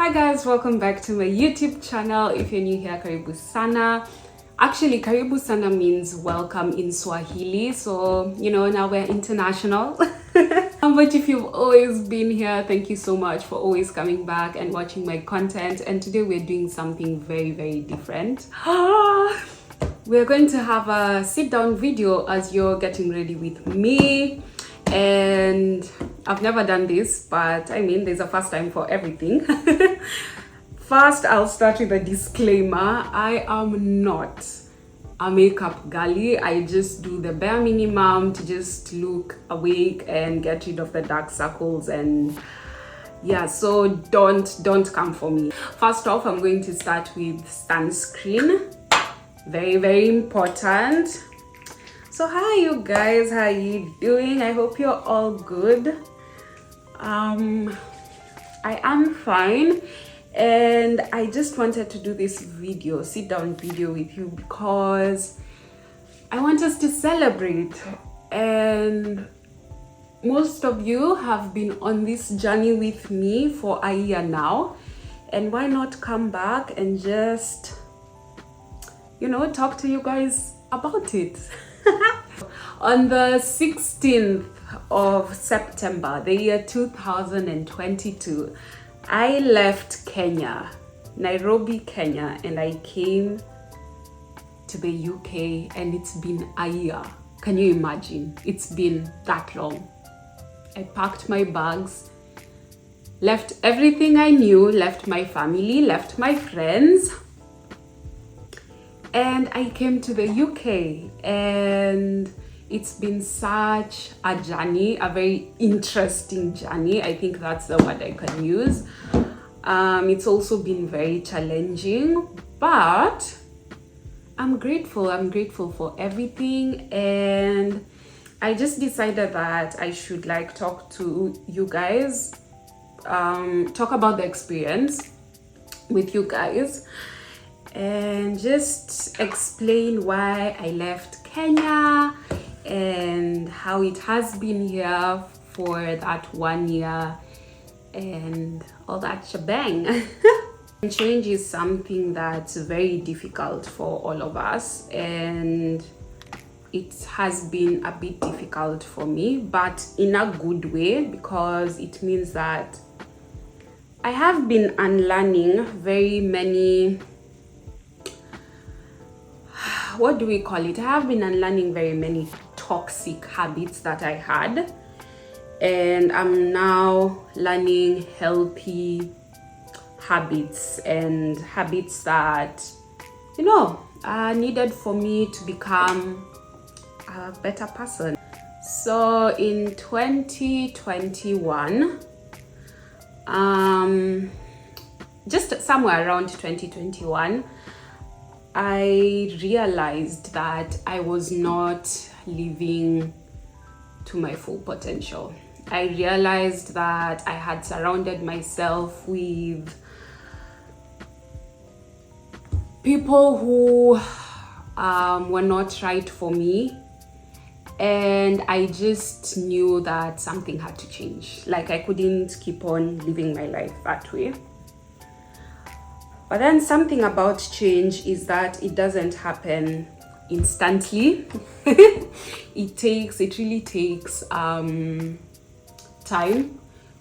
Hi guys, welcome back to my YouTube channel. If you're new here, karibu sana. Actually, karibu sana means welcome in Swahili, so now we're international. But if you've always been here, thank you so much for always coming back and watching my content. And today we're doing something very, very different. We're going to have a sit-down video as you're getting ready with me. And I've never done this, but I mean, there's a first time for everything. First, I'll start with a disclaimer. I am not a makeup girly. I just do the bare minimum to just look awake and get rid of the dark circles, and yeah, so don't come for me. First off, I'm going to start with sunscreen. Very, very important. So hi you guys, how are you doing? I hope you're all good. I am fine, and I just wanted to do this video, sit down video with you, because I want us to celebrate. And most of you have been on this journey with me for a year now, and why not come back and just talk to you guys about it. On the 16th of September, the year 2022, I left Kenya, Nairobi, Kenya, and I came to the UK, and it's been a year. Can you imagine? It's been that long. I packed my bags, left everything I knew, left my family, left my friends, and I came to the UK, and it's been such a journey, a very interesting journey. I think that's the word I can use. It's also been very challenging, but I'm grateful. I'm grateful for everything, and I just decided that I should talk to you guys, talk about the experience with you guys, and just explain why I left Kenya and how it has been here for that 1 year and all that shebang. Change is something that's very difficult for all of us, and it has been a bit difficult for me, but in a good way, because it means that I have been unlearning very many, what do we call it? I have been unlearning very many toxic habits that I had, and I'm now learning healthy habits and habits that are needed for me to become a better person. So in 2021, just somewhere around 2021, I realized that I was not living to my full potential. I realized that I had surrounded myself with people who were not right for me, and I just knew that something had to change. I couldn't keep on living my life that way. But then something about change is that it doesn't happen instantly. It really takes time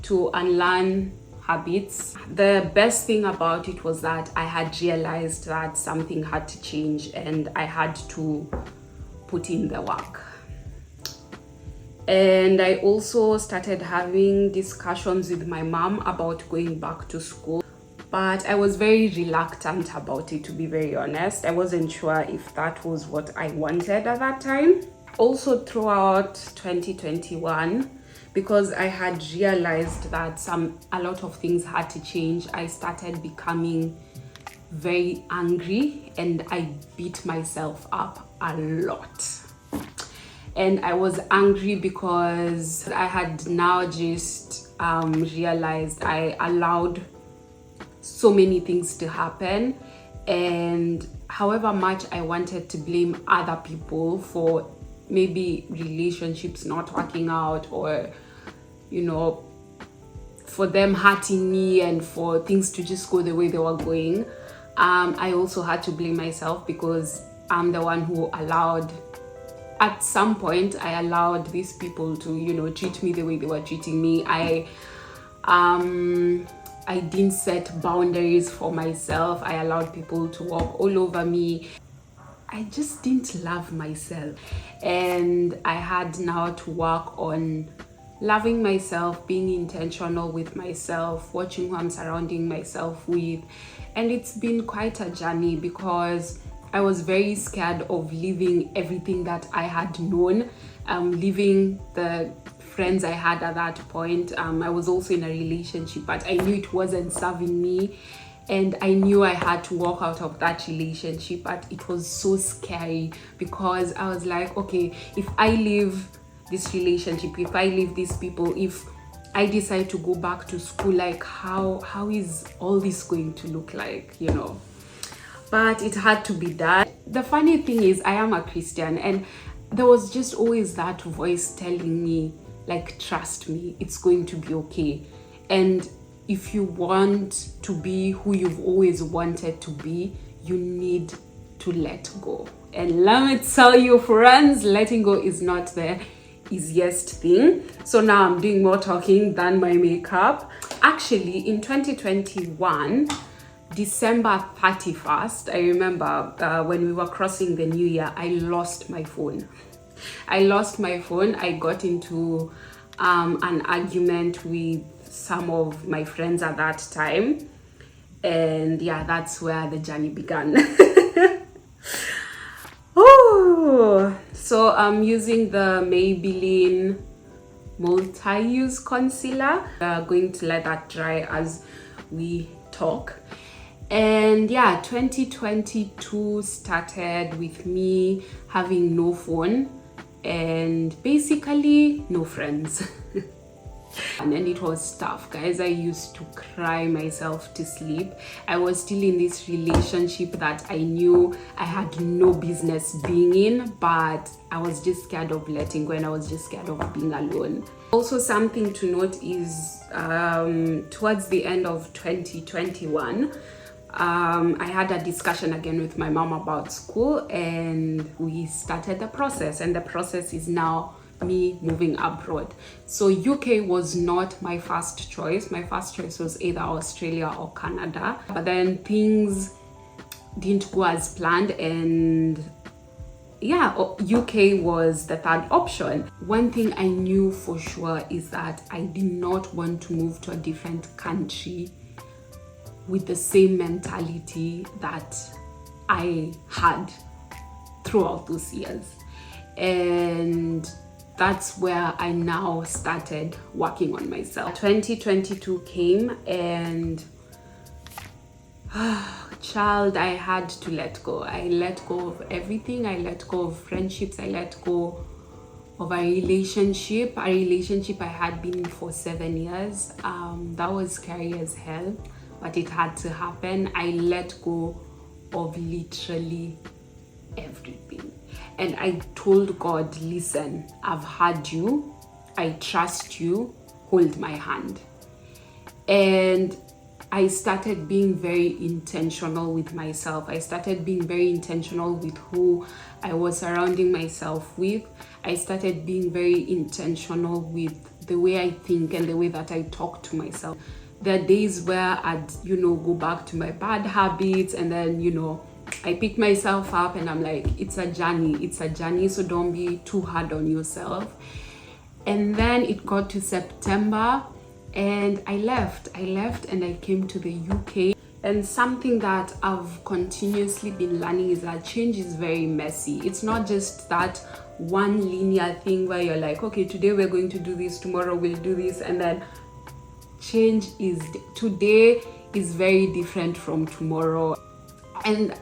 to unlearn habits. The best thing about it was that I had realized that something had to change, and I had to put in the work. And I also started having discussions with my mom about going back to school. But I was very reluctant about it, to be very honest. I wasn't sure if that was what I wanted at that time. Also throughout 2021, because I had realized that a lot of things had to change, I started becoming very angry, and I beat myself up a lot. And I was angry because I had now just realized I allowed so many things to happen, and however much I wanted to blame other people for maybe relationships not working out, or for them hurting me and for things to just go the way they were going. I also had to blame myself because I'm the one who allowed, at some point, I allowed these people to, treat me the way they were treating me. I didn't set boundaries for myself. I allowed people to walk all over me. I just didn't love myself. And I had now to work on loving myself, being intentional with myself, watching who I'm surrounding myself with. And it's been quite a journey because I was very scared of leaving everything that I had known, leaving the friends I had at that point. I was also in a relationship, but I knew it wasn't serving me. And I knew I had to walk out of that relationship, but it was so scary because I was like, okay, if I leave this relationship, if I leave these people, if I decide to go back to school, like how is all this going to look like, But it had to be done. The funny thing is, I am a Christian, and there was just always that voice telling me, like, trust me, it's going to be okay. And if you want to be who you've always wanted to be, you need to let go. And let me tell you, friends, letting go is not the easiest thing. So now I'm doing more talking than my makeup. Actually, in 2021, December 31st, I remember when we were crossing the new year, I lost my phone. I got into an argument with some of my friends at that time, and yeah, that's where the journey began. So I'm using the Maybelline multi-use concealer. Going to let that dry as we talk. And yeah, 2022 started with me having no phone and basically no friends. And then it was tough, guys. I used to cry myself to sleep. I was still in this relationship that I knew I had no business being in, but I was just scared of letting go and I was just scared of being alone. Also, something to note is towards the end of 2021, I had a discussion again with my mom about school, and we started the process, and the process is now me moving abroad. So UK was not my first choice. My first choice was either Australia or Canada, but then things didn't go as planned, and yeah, UK was the third option. One thing I knew for sure is that I did not want to move to a different country with the same mentality that I had throughout those years. And that's where I now started working on myself. 2022 came and child, I had to let go. I let go of everything. I let go of friendships. I let go of a relationship I had been in for 7 years. That was scary as hell, but it had to happen. I let go of literally everything. And I told God, listen, I've had you. I trust you. Hold my hand. And I started being very intentional with myself. I started being very intentional with who I was surrounding myself with. I started being very intentional with the way I think and the way that I talk to myself. There are days where I'd, go back to my bad habits, and then, I pick myself up and I'm like, it's a journey, so don't be too hard on yourself. And then it got to September and I left and I came to the UK. And something that I've continuously been learning is that change is very messy. It's not just that one linear thing where you're like, okay, today we're going to do this, tomorrow we'll do this, and then change is today is very different from tomorrow. And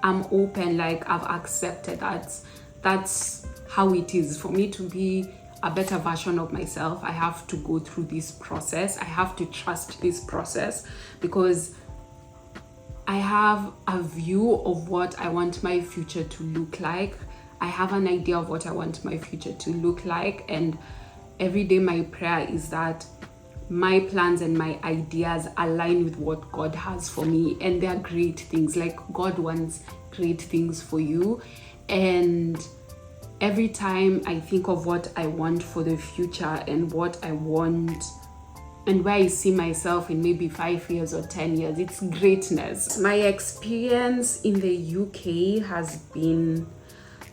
I'm open, like I've accepted that that's how it is. For me to be a better version of myself, I have to go through this process. I have to trust this process because I have a view of what I want my future to look like. I have an idea of what I want my future to look like, and every day my prayer is that my plans and my ideas align with what God has for me, and they're great things. Like, God wants great things for you, and every time I think of what I want for the future and what I want and where I see myself in maybe 5 years or 10 years, it's greatness. My experience in the UK has been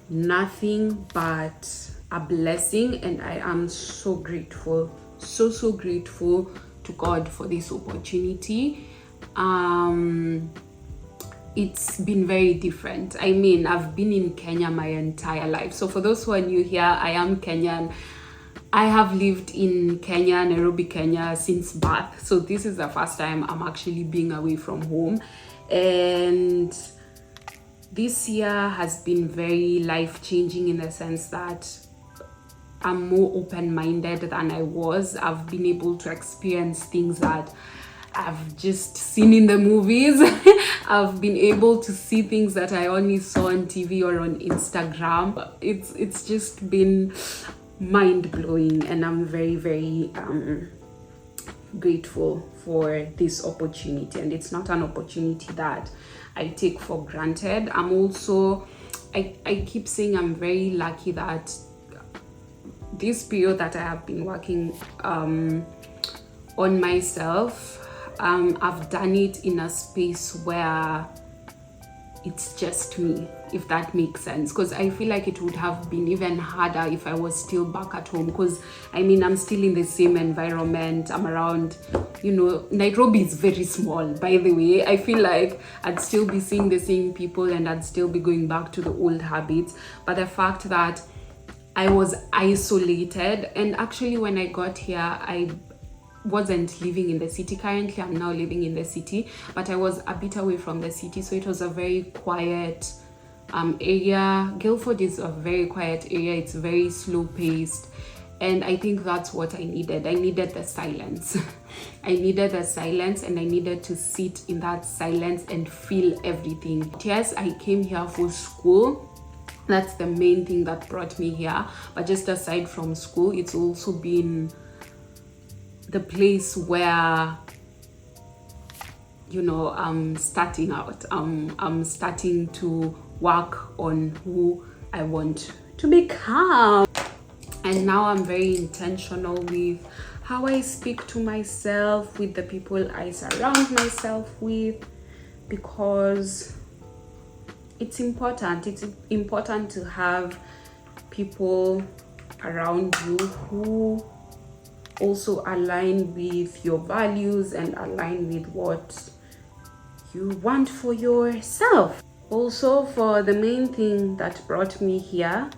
nothing but a blessing, and I am so grateful, so grateful to God for this opportunity. It's been very different. I mean, I've been in Kenya my entire life. So for those who are new here, I am Kenyan. I have lived in Kenya, Nairobi, Kenya since birth. So this is the first time I'm actually being away from home. And this year has been very life-changing in the sense that I'm more open-minded than I was. I've been able to experience things that I've just seen in the movies. I've been able to see things that I only saw on TV or on Instagram. It's just been mind-blowing, and I'm very grateful for this opportunity. And it's not an opportunity that I take for granted. I'm also, I keep saying I'm very lucky that this period that I have been working on myself, I've done it in a space where it's just me, if that makes sense, because I feel like it would have been even harder if I was still back at home, because I mean, I'm still in the same environment. I'm around, you know, Nairobi is very small, by the way. I feel like I'd still be seeing the same people and I'd still be going back to the old habits. But the fact that I was isolated, and actually when I got here, I wasn't living in the city. Currently I'm now living in the city, but I was a bit away from the city, so it was a very quiet area. Guildford is a very quiet area. It's very slow paced, and I think that's what I needed. I needed the silence. I needed the silence, and I needed to sit in that silence and feel everything. Yes, I came here for school. That's the main thing that brought me here, but just aside from school, it's also been the place where, you know, I'm starting out. I'm starting to work on who I want to become. And now I'm very intentional with how I speak to myself, with the people I surround myself with, because it's important. It's important to have people around you who also align with your values and align with what you want for yourself. Also, for the main thing that brought me here,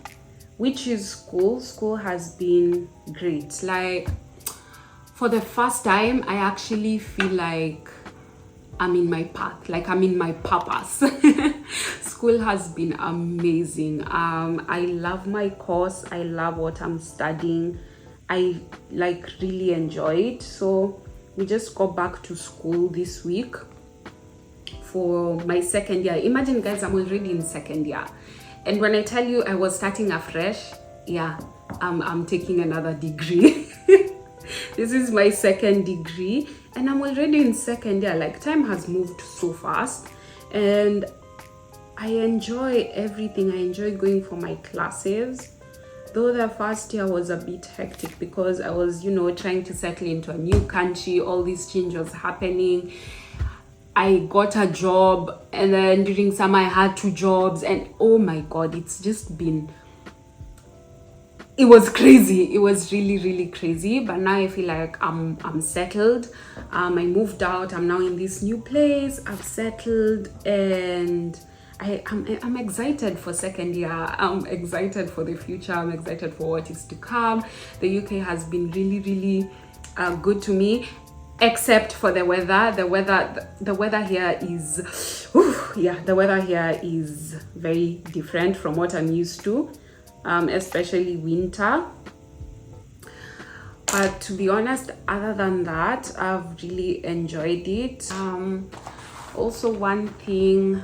which is school has been great. Like, for the first time, I actually feel like I'm in my path, like I'm in my purpose. School has been amazing. I love my course. I love what I'm studying. I like really enjoy it. So we just got back to school this week for my second year. Imagine, guys, I'm already in second year, and when I tell you I was starting afresh, yeah, I'm taking another degree. This is my second degree, and I'm already in second year. Like, time has moved so fast, and I enjoy everything. I enjoy going for my classes. Though the first year was a bit hectic because I was, you know, trying to settle into a new country, all these changes happening. I got a job, and then during summer I had 2 jobs, and oh my God, it's just been, it was crazy. It was really crazy. But now I feel like I'm settled. I moved out. I'm now in this new place. I've settled, and I'm excited for second year. I'm excited for the future. I'm excited for what is to come. The UK has been really good to me, except for the weather. The weather here is, the weather here is very different from what I'm used to, especially winter. But to be honest, other than that, I've really enjoyed it. Also, one thing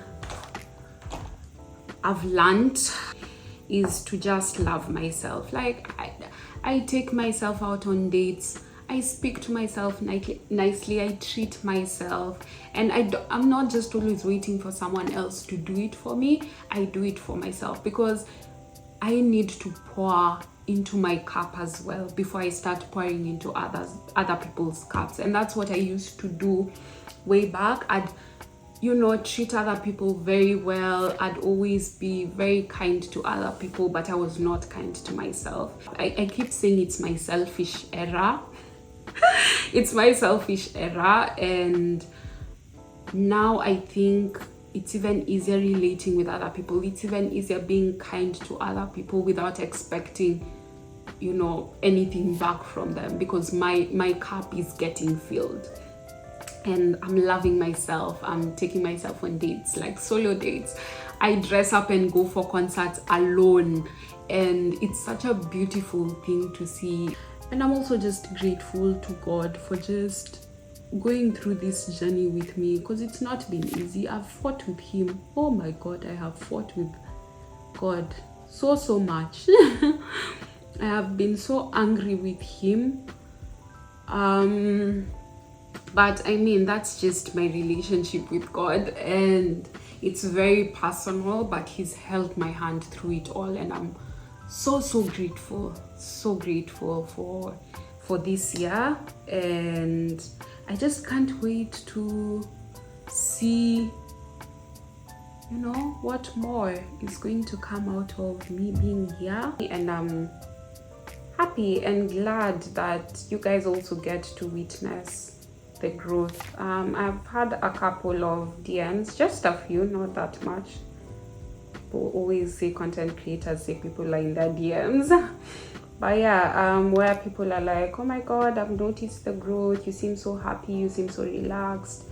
I've learned is to just love myself. Like, I take myself out on dates. I speak to myself nicely, I treat myself, and I'm not just always waiting for someone else to do it for me. I do it for myself because I need to pour into my cup as well before I start pouring into other people's cups. And that's what I used to do way back. I'd treat other people very well. I'd always be very kind to other people, but I was not kind to myself. I keep saying it's my selfish era. It's my selfish era, and now I think it's even easier relating with other people. It's even easier being kind to other people without expecting anything back from them, because my cup is getting filled. And I'm loving myself. I'm taking myself on dates, like solo dates. I dress up and go for concerts alone, and it's such a beautiful thing to see. And I'm also just grateful to God for just going through this journey with me, because it's not been easy. I've fought with him. Oh my God, I have fought with God so much. I have been so angry with him. But I mean, that's just my relationship with God, and it's very personal, but he's held my hand through it all, and I'm so grateful for this year. And I just can't wait to see what more is going to come out of me being here. And I'm happy and glad that you guys also get to witness the growth. I've had a couple of DMs, just a few, not that much. People always say content creators say people are in their DMs. But yeah, where people are like, oh my God, I've noticed the growth, you seem so happy, you seem so relaxed.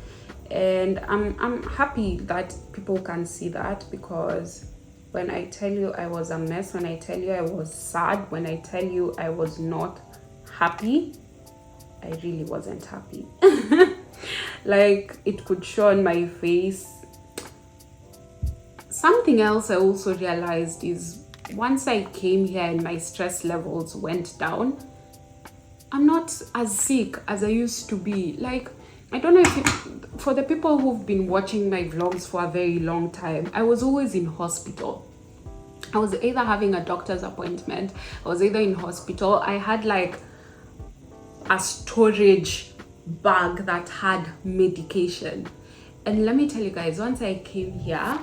And I'm happy that people can see that, because when I tell you I was a mess, when I tell you I was sad, when I tell you I was not happy, I really wasn't happy. Like, it could show on my face. Something else I also realized is once I came here and my stress levels went down, I'm not as sick as I used to be. Like, I don't know for the people who've been watching my vlogs for a very long time, I was always in hospital. I was either having a doctor's appointment, I was either in hospital. I had like a storage bag that had medication. And let me tell you guys, once I came here,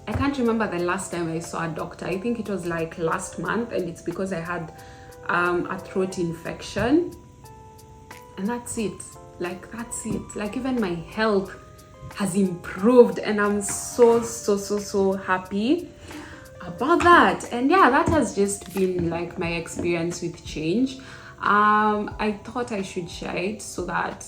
I can't remember the last time I saw a doctor. I think it was like last month, and it's because I had a throat infection. And that's it. Like, that's it. Like, even my health has improved, and I'm so happy about that. And yeah, that has just been like my experience with change. I thought I should share it so that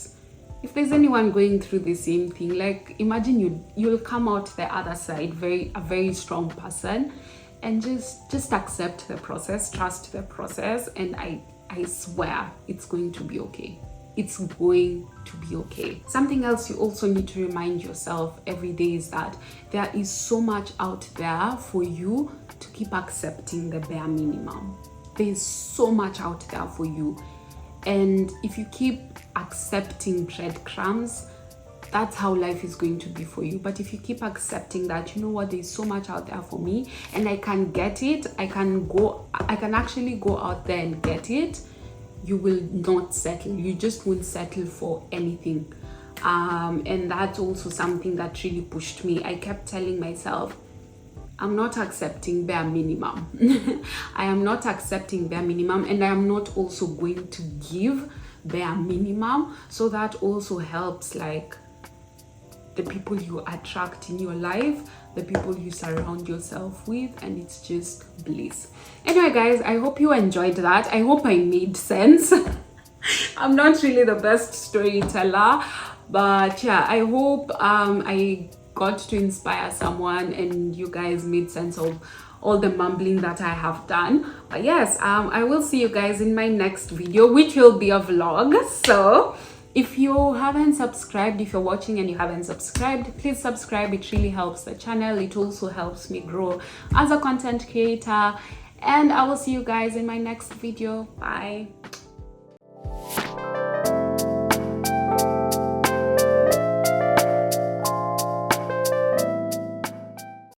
if there's anyone going through the same thing, like, imagine you'll come out the other side a very strong person, and just accept the process, trust the process, and I swear it's going to be okay. It's going to be okay. Something else you also need to remind yourself every day is that there is so much out there for you to keep accepting the bare minimum. There's so much out there for you. And if you keep accepting breadcrumbs, that's how life is going to be for you. But if you keep accepting that, you know what, there's so much out there for me and I can get it, I can actually go out there and get it, you will not settle. You just won't settle for anything. And that's also something that really pushed me. I kept telling myself, I'm not accepting bare minimum. I am not accepting bare minimum, and I am not also going to give bare minimum. So that also helps, like, the people you attract in your life, the people you surround yourself with, and it's just bliss. Anyway guys, I hope you enjoyed that. I hope I made sense. I'm not really the best storyteller, but yeah, I hope I got to inspire someone and you guys made sense of all the mumbling that I have done. But yes, I will see you guys in my next video, which will be a vlog. So if you haven't subscribed, if you're watching and you haven't subscribed, please subscribe. It really helps the channel. It also helps me grow as a content creator. And I will see you guys in my next video. Bye.